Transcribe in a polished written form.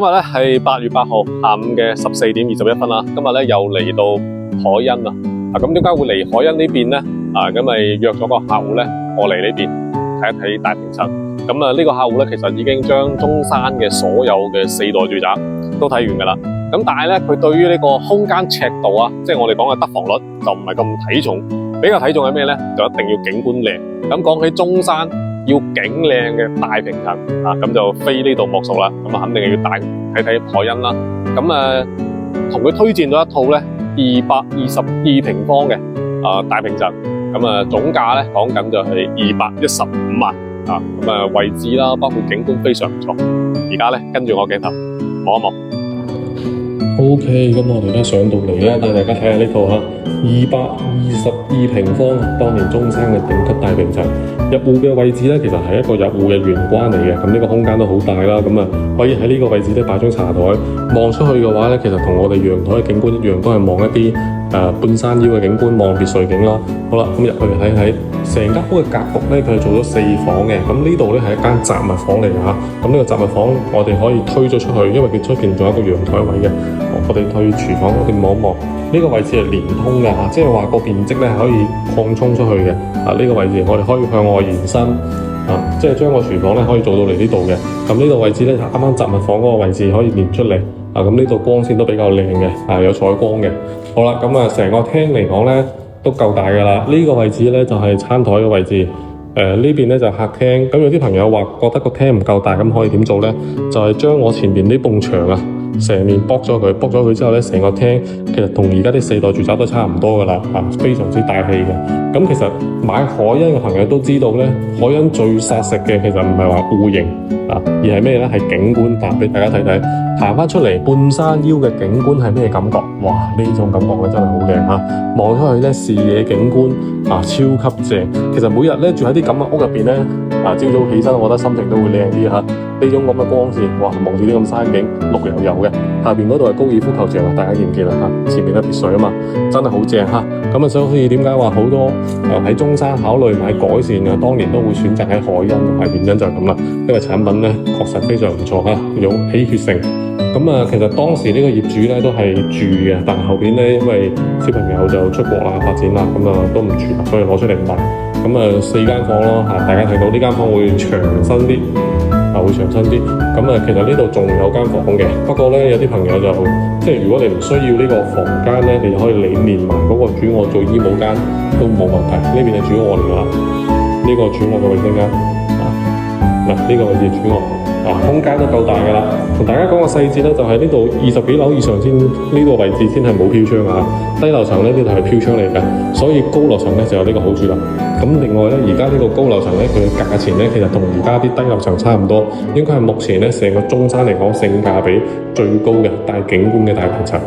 今日咧係8月8號下午嘅14點21分啦。今日咧又嚟到海欣啦。咁點解會嚟海欣呢邊咧？咁咪約咗個客戶咧過嚟呢邊睇一睇大平層。咁呢個客戶咧其實已經將中山嘅所有嘅4代住宅都睇完噶啦。咁但係咧佢對於呢個空間尺度啊，即係我哋講嘅得房率就唔係咁睇重，比較睇重係咩咧？就一定要景觀靚。咁講起中山要景靚嘅大平層咁就非呢度莫屬啦。咁肯定係要帶睇睇海欣啦。咁同佢推薦咗一套咧222平方嘅大平層。咁總價咧講緊就係215萬咁位置啦，包括景觀非常唔錯。而家咧跟住我鏡頭望一望。OK， 咁我哋咧上到嚟咧，帶大家睇下呢套222平方當年中山嘅頂級大平層。入戶嘅位置咧，其實係一個入戶嘅玄關嚟嘅。咁呢個空間都好大啦。咁可以喺呢個位置咧擺張茶台，望出去嘅話咧，其實同我哋陽台嘅景觀一樣，都係望一啲半山腰嘅景觀，望別墅景啦。好啦，咁入去睇睇成間屋嘅格局咧，佢係做咗4房嘅。咁呢度咧係一間雜物房嚟嘅嚇。咁呢個雜物房我哋可以推咗出去，因為佢出邊仲有一個陽台位嘅。我哋去廚房，我哋望一望呢個位置係連通嘅嚇，即係話個面積咧係可以擴充出去嘅。呢個位置我哋可以向外延伸即係將個廚房咧可以做到嚟呢度嘅。咁呢個位置咧啱啱雜物房嗰個位置可以連出嚟咁呢度光線都比較靚嘅，有採光嘅。好啦，咁成個廳嚟講咧都夠大㗎啦。呢個位置咧就係餐台嘅位置，呢邊咧就客廳。咁有啲朋友話覺得個廳唔夠大，咁可以點做咧？就係將我前面呢埲牆成面剝咗佢之後咧，成個廳其實同而家啲4代住宅都差唔多噶啦，非常之大氣嘅。咁其實買海欣嘅朋友都知道咧，海欣最殺食嘅其實唔係話戶型而係咩咧？係景觀。俾大家睇睇，行翻出嚟半山腰嘅景觀係咩感覺？哇！呢種感覺咧真係好靚望出去咧視野景觀超級正。其實每日咧住喺啲咁嘅屋入邊咧，朝早起身我覺得心情都會靚啲嚇。呢種咁嘅光線，哇！望住啲咁山景，綠油油嘅，下邊嗰度係高爾夫球場，大家記唔記得前面嘅別墅啊嘛，真係好正嚇。咁所以點解話好多喺中山考慮買改善嘅，當年都會選擇喺海欣，原因就係咁啦。因為產品咧確實非常唔錯有稀缺性。咁其實當時呢個業主咧都係住嘅，但係後邊咧因為小朋友就出國啦發展啦，都唔住啦，所以攞出嚟賣。4間房咯大家睇到呢間房會長身啲。會長身啲。其實呢度仲有間房嘅，不過咧有啲朋友就即係如果你唔需要呢個房間咧，你就可以連埋嗰個主臥做衣帽間都冇問題。呢邊係主臥嚟㗎啦，呢個主臥嘅衛生間呢個位置主臥空間都夠大㗎啦。同大家講個細節咧，就係呢度20幾樓以上先呢個位置先係冇飄窗低樓層咧呢度係飄窗嚟㗎，所以高樓層咧就有呢個好處啦。另外咧，而家呢個高樓層咧，佢嘅價錢咧，其實同而家啲低樓層差唔多，應該係目前咧成個中山嚟講性價比最高嘅大景觀嘅大平層。